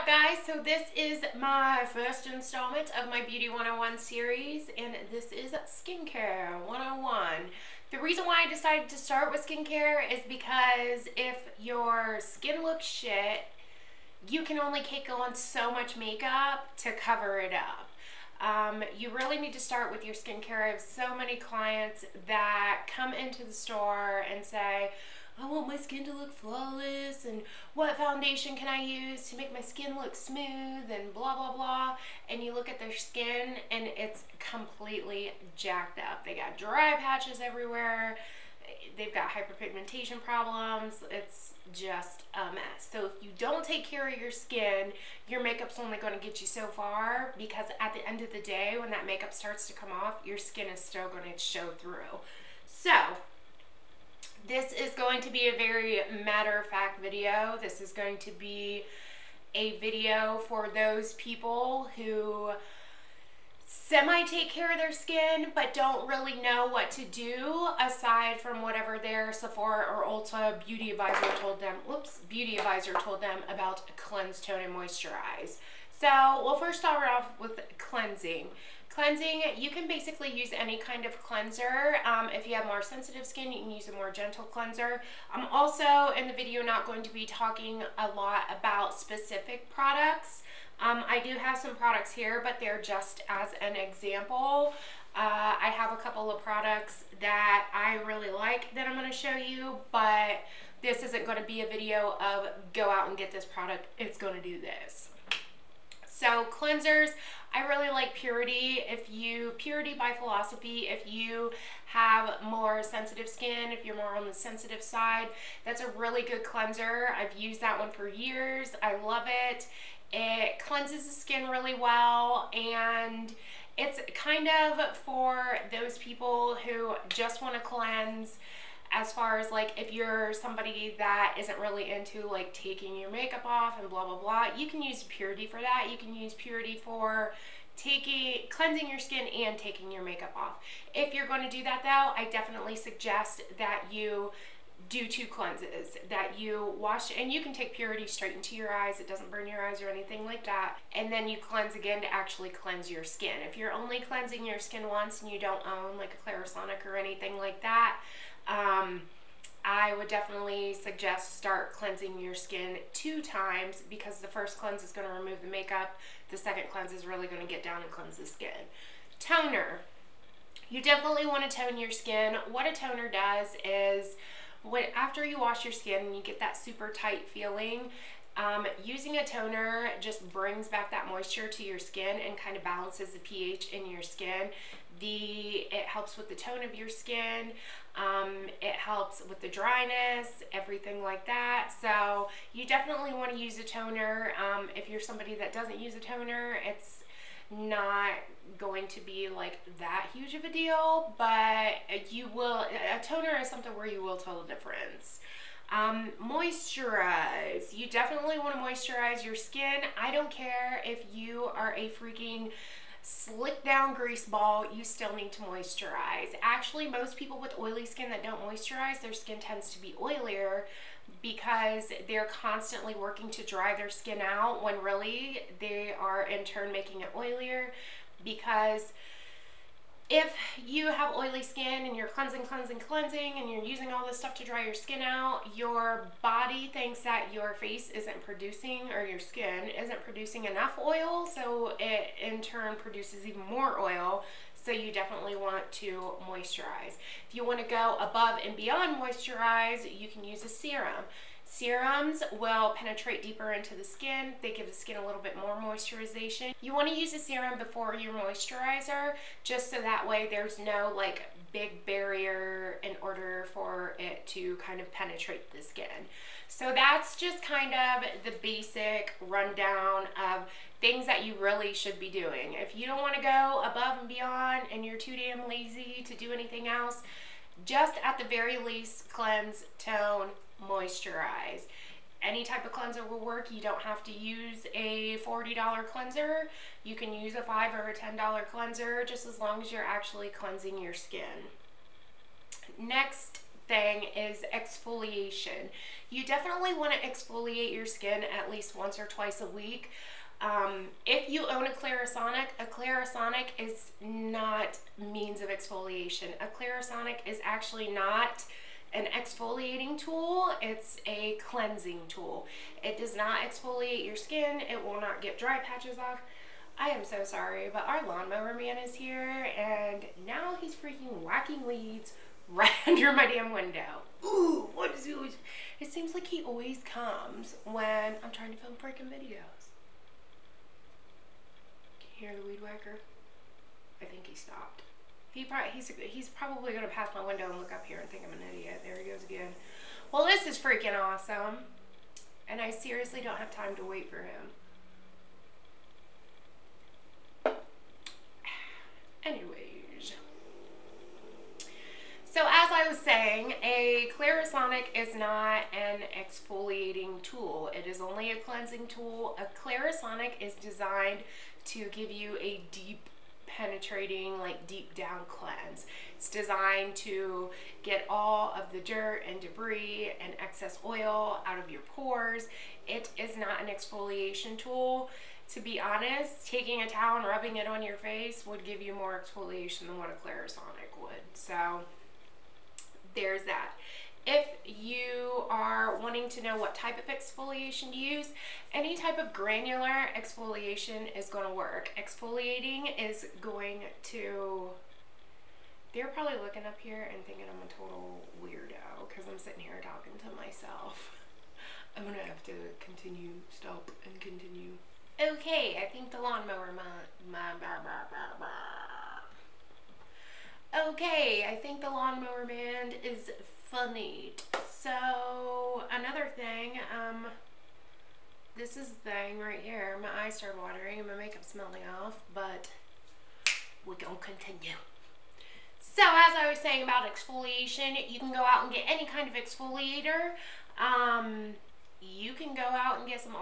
up, guys? So this is my first installment of my Beauty 101 series, and this is Skincare 101. The reason why I decided to start with skincare is because if your skin looks shit, you can only take on so much makeup to cover it up. You really need to start with your skincare. I have so many clients that come into the store and say, I want my skin to look flawless, and what foundation can I use to make my skin look smooth, and blah blah blah. And you look at their skin and it's completely jacked up. They got dry patches everywhere, they've got hyperpigmentation problems. It's just a mess. So if you don't take care of your skin, your makeup's only going to get you so far, because at the end of the day, when that makeup starts to come off, your skin is still going to show through. So this is going to be a very matter-of-fact video. This is going to be a video for those people who semi-take care of their skin but don't really know what to do aside from whatever their Sephora or Ulta beauty advisor told them. Beauty advisor told them about cleanse, tone, and moisturize. So we'll first start off with cleansing. Cleansing, you can basically use any kind of cleanser. If you have more sensitive skin, you can use a more gentle cleanser. I'm also in the video not going to be talking a lot about specific products. I do have some products here, but they're just as an example. I have a couple of products that I really like that I'm going to show you, but this isn't going to be a video of go out and get this product. It's going to do this. So cleansers, I really like Purity. Purity by Philosophy, if you have more sensitive skin, if you're more on the sensitive side, that's a really good cleanser. I've used that one for years. I love it. It cleanses the skin really well, and it's kind of for those people who just want to cleanse. As far as like if you're somebody that isn't really into like taking your makeup off and blah blah blah, you can use Purity for that. You can use Purity for cleansing your skin and taking your makeup off. If you're going to do that though, I definitely suggest that you do two cleanses, that you wash, and you can take Purity straight into your eyes. It doesn't burn your eyes or anything like that. And then you cleanse again to actually cleanse your skin. If you're only cleansing your skin once and you don't own like a Clarisonic or anything like that, I would definitely suggest start cleansing your skin 2 times, because the first cleanse is going to remove the makeup. The second cleanse is really going to get down and cleanse the skin. Toner. You definitely want to tone your skin. What a toner does is after you wash your skin and you get that super tight feeling, using a toner just brings back that moisture to your skin and kind of balances the pH in your skin. It helps with the tone of your skin. It helps with the dryness, everything like that. So you definitely want to use a toner. If you're somebody that doesn't use a toner, it's not going to be like that huge of a deal, but a toner is something where you will tell the difference. Moisturize. You definitely want to moisturize your skin. I don't care if you are a freaking slick down grease ball, you still need to moisturize. Actually, most people with oily skin that don't moisturize, their skin tends to be oilier because they're constantly working to dry their skin out, when really they are in turn making it oilier. Because if you have oily skin and you're cleansing and you're using all this stuff to dry your skin out, your body thinks that your face isn't producing, or your skin isn't producing enough oil, so it in turn produces even more oil. So you definitely want to moisturize. If you want to go above and beyond moisturize, you can use a serum. Serums will penetrate deeper into the skin. They give the skin a little bit more moisturization. You want to use a serum before your moisturizer, just so that way there's no like big barrier in order for it to kind of penetrate the skin. So that's just kind of the basic rundown of things that you really should be doing. If you don't want to go above and beyond and you're too damn lazy to do anything else, just at the very least cleanse, tone, moisturize. Any type of cleanser will work. You don't have to use a $40 cleanser. You can use a $5 or a $10 cleanser, just as long as you're actually cleansing your skin. Next thing is exfoliation. You definitely want to exfoliate your skin at least once or twice a week. If you own a Clarisonic is not means of exfoliation. A Clarisonic is actually not an exfoliating tool, it's a cleansing tool. It does not exfoliate your skin, it will not get dry patches off. I am so sorry, but our lawnmower man is here and now he's freaking whacking weeds right under my damn window. Ooh, what is he always? It seems like he always comes when I'm trying to film freaking videos. Can you hear the weed whacker? I think he stopped. He's probably going to pass my window and look up here and think I'm an idiot. There he goes again. Well, this is freaking awesome. And I seriously don't have time to wait for him. Anyways. So as I was saying, a Clarisonic is not an exfoliating tool. It is only a cleansing tool. A Clarisonic is designed to give you a deep penetrating, like deep down cleanse. It's designed to get all of the dirt and debris and excess oil out of your pores. It is not an exfoliation tool. To be honest, taking a towel and rubbing it on your face would give you more exfoliation than what a Clarisonic would. So there's that. If you are wanting to know what type of exfoliation to use, any type of granular exfoliation is going to work. Exfoliating is going to... They're probably looking up here and thinking I'm a total weirdo because I'm sitting here talking to myself. I'm going to have to stop and continue. Okay, I think the lawnmower Okay, I think the lawnmower man is funny. So another thing, this is the thing right here. My eyes started watering and my makeup's melting off, but we're gonna continue. So as I was saying about exfoliation, you can go out and get any kind of exfoliator. You can go out and get some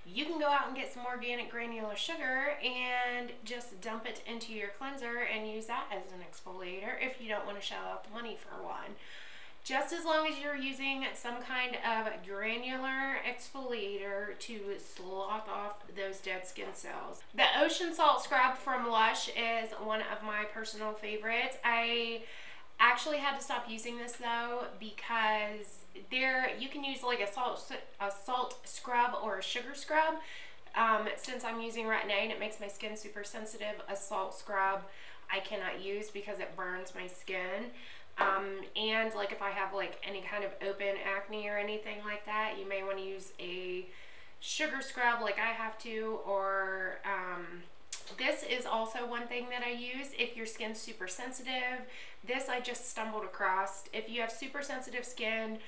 You can go out and get some organic granular sugar and just dump it into your cleanser and use that as an exfoliator if you don't want to shell out the money for one. Just as long as you're using some kind of granular exfoliator to slough off those dead skin cells. The Ocean Salt Scrub from Lush is one of my personal favorites. I actually had to stop using this though because you can use like a salt scrub or a sugar scrub. Since I'm using Retin A and it makes my skin super sensitive, a salt scrub I cannot use because it burns my skin. And like if I have like any kind of open acne or anything like that, you may want to use a sugar scrub like I have to, or this is also one thing that I use if your skin's super sensitive. This I just stumbled across. If you have super sensitive skin,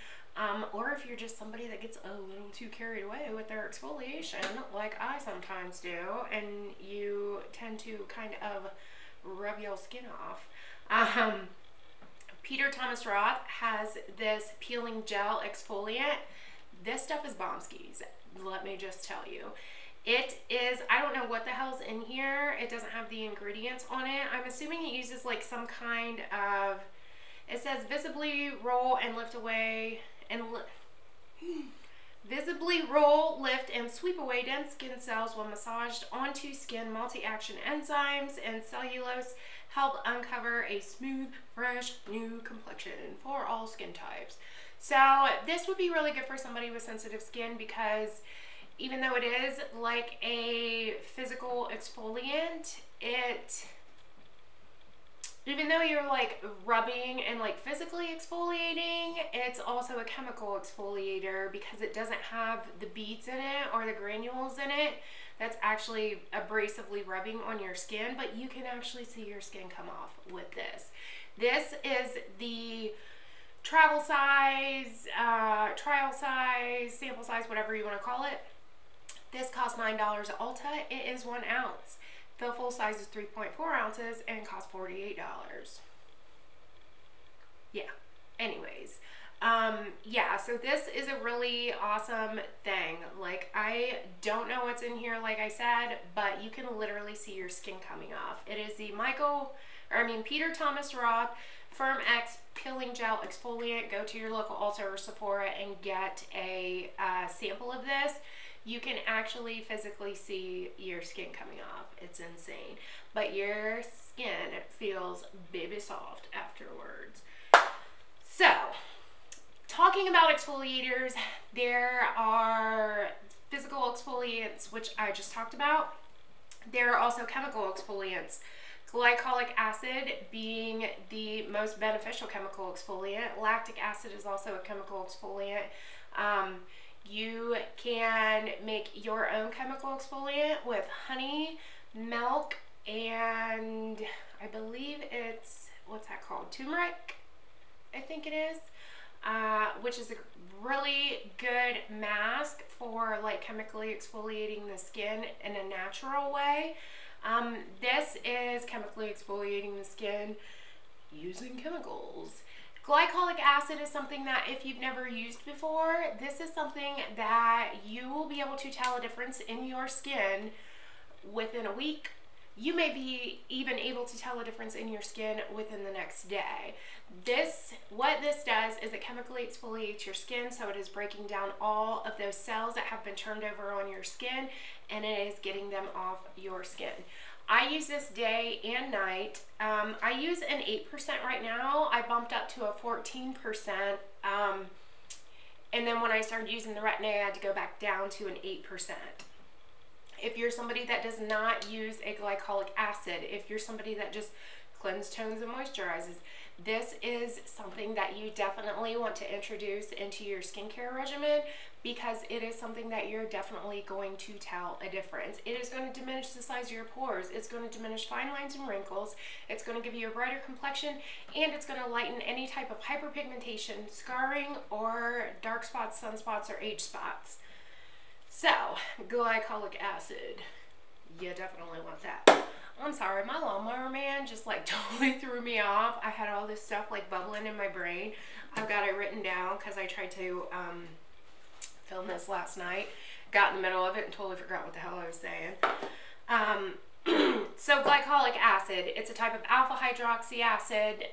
or if you're just somebody that gets a little too carried away with their exfoliation, like I sometimes do, and you tend to kind of rub your skin off. Peter Thomas Roth has this peeling gel exfoliant. This stuff is bombskis, let me just tell you. It is, I don't know what the hell's in here. It doesn't have the ingredients on it. I'm assuming it uses like some kind of, it says visibly roll and lift away and visibly roll, lift, and sweep away dense skin cells when massaged onto skin. Multi-action enzymes and cellulose help uncover a smooth, fresh, new complexion for all skin types. So this would be really good for somebody with sensitive skin because even though it is like a physical exfoliant, even though you're like rubbing and like physically exfoliating, it's also a chemical exfoliator because it doesn't have the beads in it or the granules in it that's actually abrasively rubbing on your skin, but you can actually see your skin come off with this. This is the travel size, trial size, sample size, whatever you want to call it. This costs $9 at Ulta. It is 1 ounce. The full size is 3.4 ounces and costs $48. Yeah, anyways. Yeah, so this is a really awesome thing. Like, I don't know what's in here, like I said, but you can literally see your skin coming off. It is the Peter Thomas Roth Firm X Peeling Gel Exfoliant. Go to your local Ulta or Sephora and get a sample of this. You can actually physically see your skin coming off. It's insane. But your skin feels baby soft afterwards. So, talking about exfoliators, there are physical exfoliants, which I just talked about. There are also chemical exfoliants. Glycolic acid being the most beneficial chemical exfoliant. Lactic acid is also a chemical exfoliant. You can make your own chemical exfoliant with honey, milk, and I believe it's, what's that called? Turmeric, I think it is, which is a really good mask for like chemically exfoliating the skin in a natural way. This is chemically exfoliating the skin using chemicals. Glycolic acid is something that if you've never used before, this is something that you will be able to tell a difference in your skin within a week. You may be even able to tell a difference in your skin within the next day. What this does is it chemically exfoliates your skin, so it is breaking down all of those cells that have been turned over on your skin, and it is getting them off your skin. I use this day and night. I use an 8% right now. I bumped up to a 14%. And then when I started using the Retin A, I had to go back down to an 8%. If you're somebody that does not use a glycolic acid, if you're somebody that just cleanses, tones, and moisturizes, this is something that you definitely want to introduce into your skincare regimen, because it is something that you're definitely going to tell a difference. It is going to diminish the size of your pores. It's going to diminish fine lines and wrinkles. It's going to give you a brighter complexion, and it's going to lighten any type of hyperpigmentation, scarring, or dark spots, sunspots, or age spots. So, glycolic acid, you definitely want that. I'm sorry, my lawnmower man just like totally threw me off. I had all this stuff like bubbling in my brain. I've got it written down because I tried to film this last night. Got in the middle of it and totally forgot what the hell I was saying. So glycolic acid, it's a type of alpha-hydroxy acid.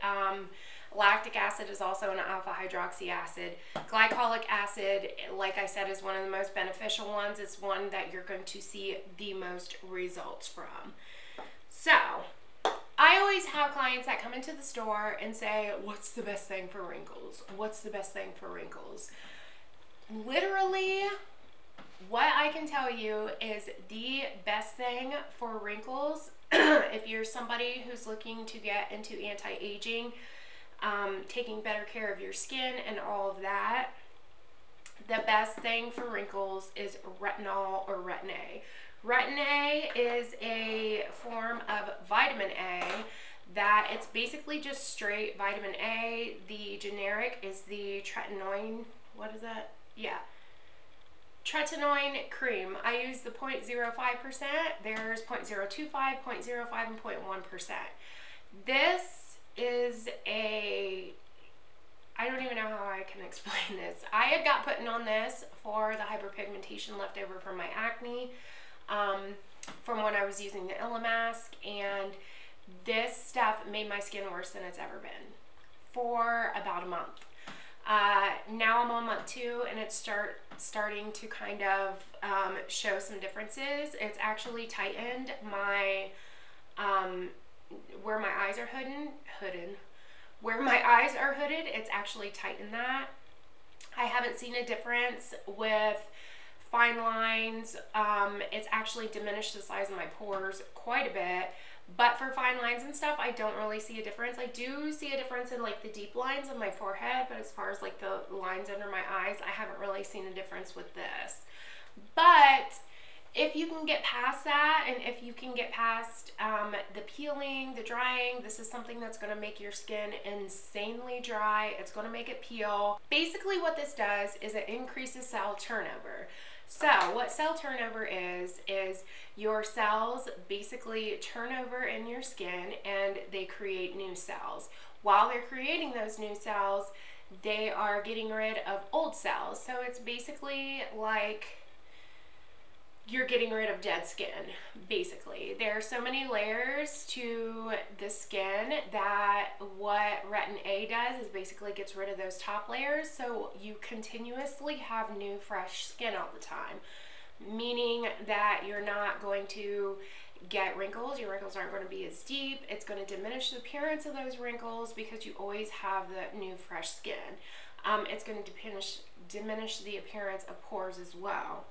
Lactic acid is also an alpha-hydroxy acid. Glycolic acid, like I said, is one of the most beneficial ones. It's one that you're going to see the most results from. So, I always have clients that come into the store and say, what's the best thing for wrinkles? What's the best thing for wrinkles? Literally, what I can tell you is the best thing for wrinkles, if you're somebody who's looking to get into anti-aging, taking better care of your skin and all of that, the best thing for wrinkles is retinol or Retin A. Retin A is a form of vitamin A that it's basically just straight vitamin A. The generic is the tretinoin, what is that? Yeah. Tretinoin cream. I use the 0.05%. There's 0.025, 0.05, and 0.1%. This is I don't even know how I can explain this. I had got putting on this for the hyperpigmentation left over from my acne, from when I was using the Illa mask, and this stuff made my skin worse than it's ever been for about a month. Now I'm on month 2, and it's starting to kind of show some differences. It's actually tightened my where my eyes are where my eyes are hooded, it's actually tightened that. I haven't seen a difference with fine lines. It's actually diminished the size of my pores quite a bit, but for fine lines and stuff, I don't really see a difference. I do see a difference in like the deep lines on my forehead, but as far as like the lines under my eyes, I haven't really seen a difference with this. But if you can get past that, and if you can get past the peeling, the drying, this is something that's going to make your skin insanely dry. It's going to make it peel. Basically what this does is it increases cell turnover. So what cell turnover is your cells basically turn over in your skin and they create new cells. While they're creating those new cells, they are getting rid of old cells. So it's basically like you're getting rid of dead skin, basically. There are so many layers to the skin that what Retin A does is basically gets rid of those top layers, so you continuously have new, fresh skin all the time. Meaning that you're not going to get wrinkles. Your wrinkles aren't going to be as deep. It's going to diminish the appearance of those wrinkles because you always have the new, fresh skin. It's going to diminish the appearance of pores as well.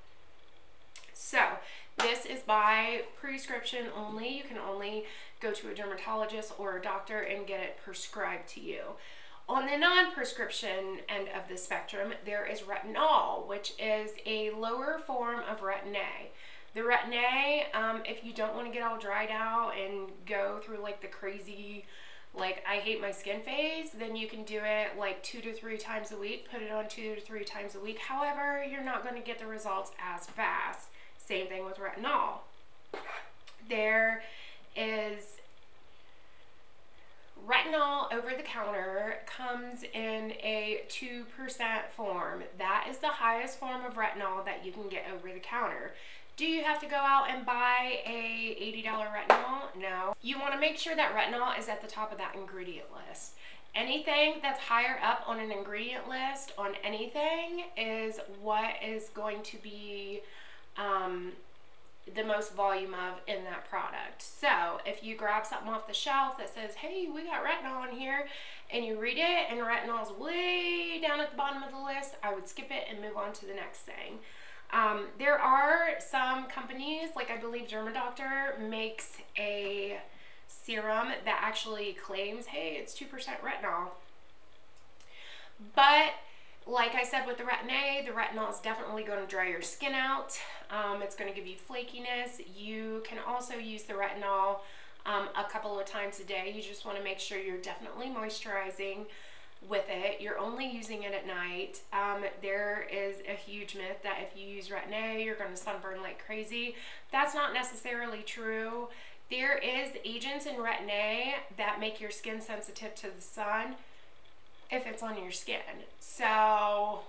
So this is by prescription only. You can only go to a dermatologist or a doctor and get it prescribed to you. On the non-prescription end of the spectrum, there is Retinol, which is a lower form of Retin A. The Retin A, if you don't want to get all dried out and go through like the crazy, like I hate my skin phase, then you can do it like 2 to 3 times a week. Put it on 2 to 3 times a week. However, you're not going to get the results as fast. Same thing with Retinol. There is Retinol over the counter, comes in a 2% form. That is the highest form of retinol that you can get over the counter. Do you have to go out and buy a $80 retinol? No. You want to make sure that retinol is at the top of that ingredient list. Anything that's higher up on an ingredient list on anything is what is going to be the most volume of in that product. So if you grab something off the shelf that says, hey, we got retinol in here, and you read it and retinol's way down at the bottom of the list, I would skip it and move on to the next thing. There are some companies, like I believe DermaDoctor makes a serum that actually claims, hey, it's 2% retinol. But like I said with the Retin A, the retinol is definitely going to dry your skin out. It's going to give you flakiness. You can also use the retinol a couple of times a day. You just want to make sure you're definitely moisturizing with it. You're only using it at night. There is a huge myth that if you use Retin A, you're going to sunburn like crazy. That's not necessarily true. There is agents in Retin A that make your skin sensitive to the sun if it's on your skin. So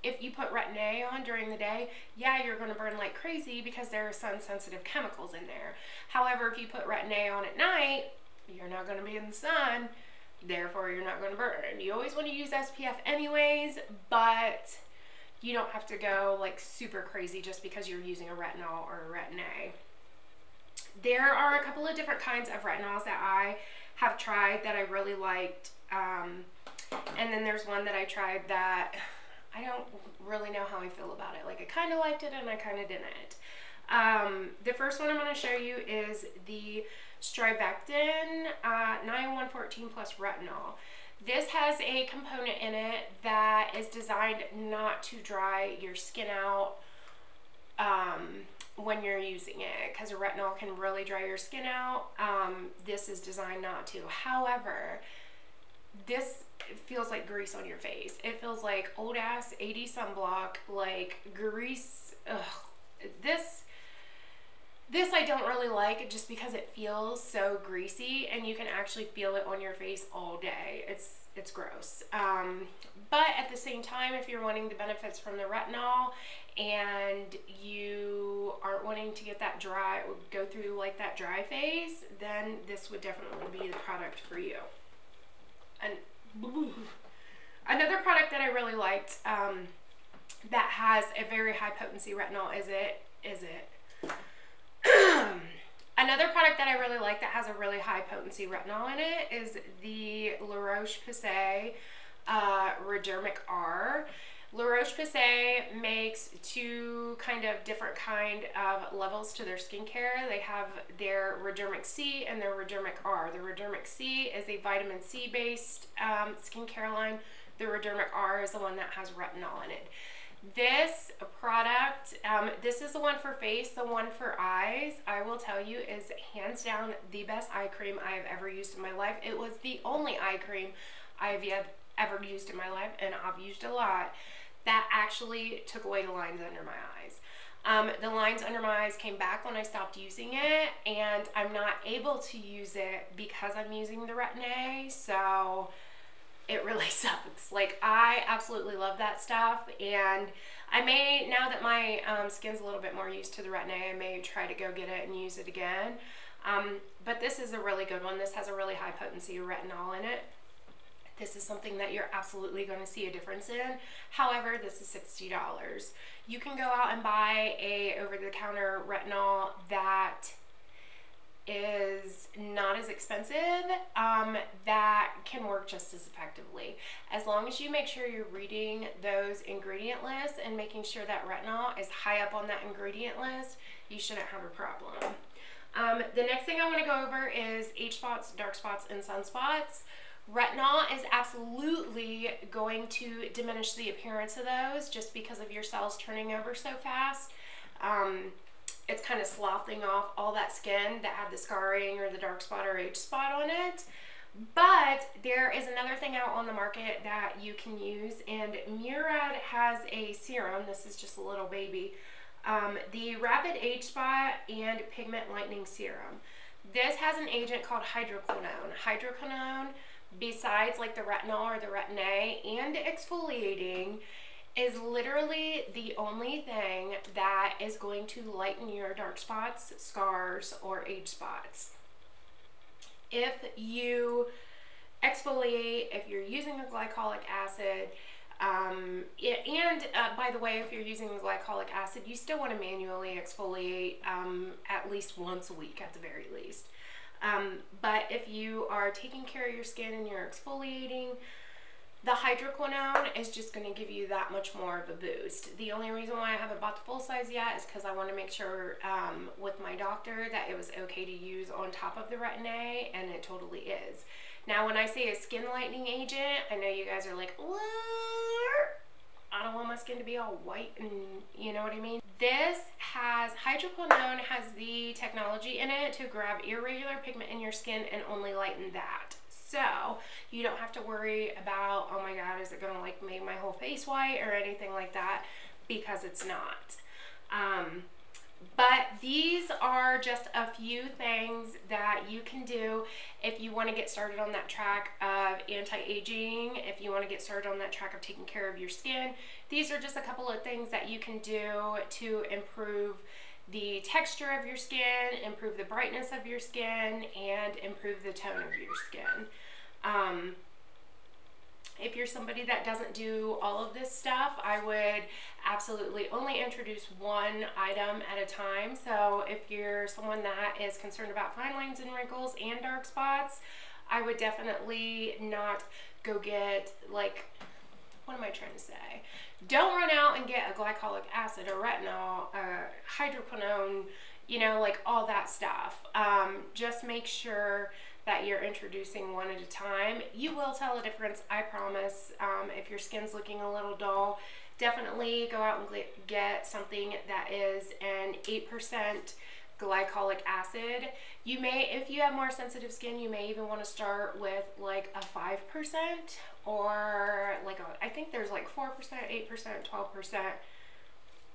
if you put Retin A on during the day, yeah, you're going to burn like crazy because there are sun-sensitive chemicals in there. However, if you put Retin A on at night, you're not going to be in the sun, therefore you're not going to burn. You always want to use SPF anyways, but you don't have to go like super crazy just because you're using a retinol or a Retin A. There are a couple of different kinds of retinols that I have tried that I really liked. And then there's one that I tried that I don't really know how I feel about it. Like I kind of liked it and I kind of didn't. The first one I'm going to show you is the Strivectin 90114 plus retinol. This has a component in it that is designed not to dry your skin out when you're using it, because a retinol can really dry your skin out. This is designed not to. This feels like grease on your face. It feels like old ass 80 sunblock, like grease. Ugh. This I don't really like just because it feels so greasy and you can actually feel it on your face all day. It's gross. But at the same time, if you're wanting the benefits from the retinol and you aren't wanting to get that dry, go through like that dry phase, then this would definitely be the product for you. And another product that I really liked that has a very high potency retinol another product that I really like that has a really high potency retinol in it is the Roche Posay Redermic R. Roche Posay makes two kind of different kind of levels to their skincare. They have their Redermic C and their Redermic R. The Redermic C is a vitamin C based skincare line. The Redermic R is the one that has retinol in it. This product, this is the one for face. The one for eyes, I will tell you, is hands down the best eye cream I have ever used in my life. It was the only eye cream I have ever used in my life, and I've used a lot, that actually took away the lines under my eyes. The lines under my eyes came back when I stopped using it, and I'm not able to use it because I'm using the Retin A. So it really sucks. Like, I absolutely love that stuff, and I may, now that my skin's a little bit more used to the Retin A, I may try to go get it and use it again. But this is a really good one. This has a really high potency retinol in it. This is something that you're absolutely going to see a difference in. However, this is $60. You can go out and buy a over-the-counter retinol that is not as expensive, that can work just as effectively. As long as you make sure you're reading those ingredient lists and making sure that retinol is high up on that ingredient list, you shouldn't have a problem. The next thing I want to go over is age spots, dark spots, and sunspots. Retinol is absolutely going to diminish the appearance of those just because of your cells turning over so fast. It's kind of sloughing off all that skin that had the scarring or the dark spot or age spot on it. But there is another thing out on the market that you can use, and Murad has a serum. This is just a little baby. The Rapid Age Spot and Pigment Lightening Serum. This has an agent called hydroquinone. Hydroquinone, besides like the retinol or the Retin A and exfoliating, is literally the only thing that is going to lighten your dark spots, scars, or age spots. If you exfoliate, if you're using a glycolic acid, by the way, if you're using the glycolic acid, you still want to manually exfoliate at least once a week at the very least. But if you are taking care of your skin and you're exfoliating, the hydroquinone is just going to give you that much more of a boost. The only reason why I haven't bought the full size yet is because I want to make sure with my doctor that it was okay to use on top of the Retin A, and it totally is. Now, when I say a skin lightening agent, I know you guys are like, what? I don't want my skin to be all white, and you know what I mean? This has, hydroquinone has the technology in it to grab irregular pigment in your skin and only lighten that. So you don't have to worry about, oh my God, is it gonna like make my whole face white or anything like that, because it's not. But these are just a few things that you can do if you want to get started on that track of anti-aging, if you want to get started on that track of taking care of your skin. These are just a couple of things that you can do to improve the texture of your skin, improve the brightness of your skin, and improve the tone of your skin. If you're somebody that doesn't do all of this stuff, I would absolutely only introduce one item at a time. So if you're someone that is concerned about fine lines and wrinkles and dark spots, I would definitely not go get, like, what am I trying to say? Don't run out and get a glycolic acid or retinol, hydroquinone, you know, like all that stuff. Just make sure that you're introducing one at a time. You will tell a difference, I promise. If your skin's looking a little dull, definitely go out and get something that is an 8% glycolic acid. You may, if you have more sensitive skin, you may even want to start with like a 5%, or like I think there's like 4%, 8%, 12%,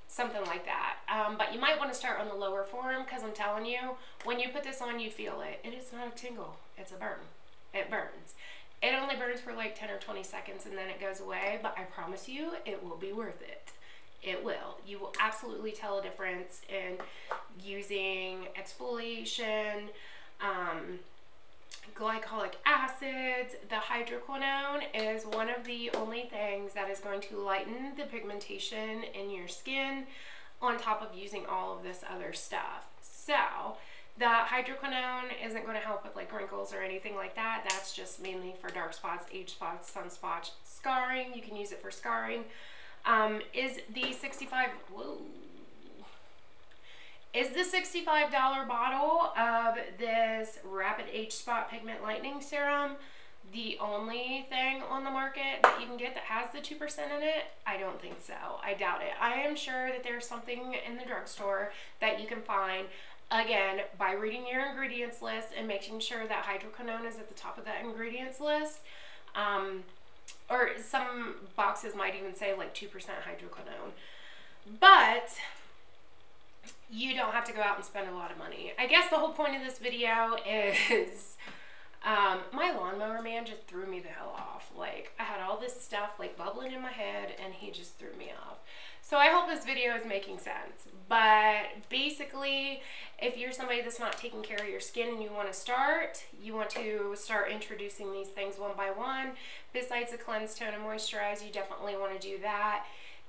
something like that. But you might want to start on the lower form, because I'm telling you, when you put this on, you feel it. It is not a tingle, it's a burn. It burns. It only burns for like 10 or 20 seconds and then it goes away, but I promise you it will be worth it. It will. You will absolutely tell a difference in using exfoliation, glycolic acids. The hydroquinone is one of the only things that is going to lighten the pigmentation in your skin, on top of using all of this other stuff. So the hydroquinone isn't going to help with like wrinkles or anything like that. That's just mainly for dark spots, age spots, sunspots, scarring. You can use it for scarring. Is the $65 bottle of this Rapid Age Spot Pigment Lightening Serum the only thing on the market that you can get that has the 2% in it? I don't think so. I doubt it. I am sure that there's something in the drugstore that you can find, again, by reading your ingredients list and making sure that hydroquinone is at the top of that ingredients list. Or some boxes might even say like 2% hydroquinone. But you don't have to go out and spend a lot of money. I guess the whole point of this video is My lawnmower man just threw me the hell off. Like, I had all this stuff like bubbling in my head and he just threw me off. So I hope this video is making sense. But basically, if you're somebody that's not taking care of your skin and you want to start introducing these things one by one. Besides the cleanse, tone, and moisturize, you definitely want to do that.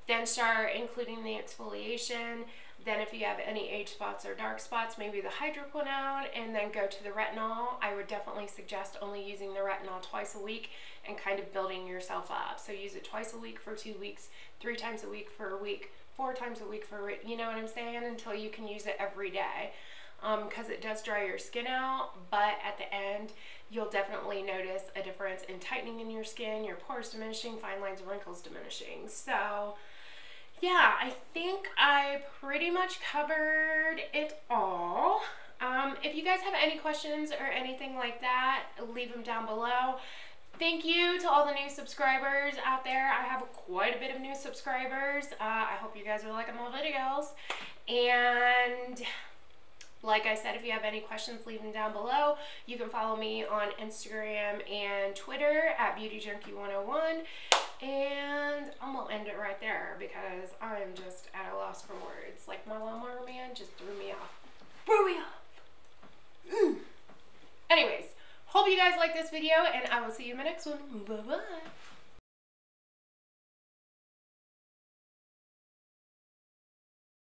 Then start including the exfoliation. Then if you have any age spots or dark spots, maybe the hydroquinone, and then go to the retinol. I would definitely suggest only using the retinol twice a week and kind of building yourself up. So use it twice a week for 2 weeks, 3 times a week for a week, 4 times a week for a week, you know what I'm saying, until you can use it every day. Because it does dry your skin out, but at the end, you'll definitely notice a difference in tightening in your skin, your pores diminishing, fine lines and wrinkles diminishing. So yeah, I think I pretty much covered it all. If you guys have any questions or anything like that, leave them down below. Thank you to all the new subscribers out there. I have quite a bit of new subscribers. I hope you guys are liking my videos. And like I said, if you have any questions, leave them down below. You can follow me on Instagram and Twitter at BeautyJunkie101. And I'm going to end it right there because I'm just at a loss for words. Like, my lawnmower man just threw me off. Threw me off. Anyways, hope you guys like this video, and I will see you in my next one. Bye-bye.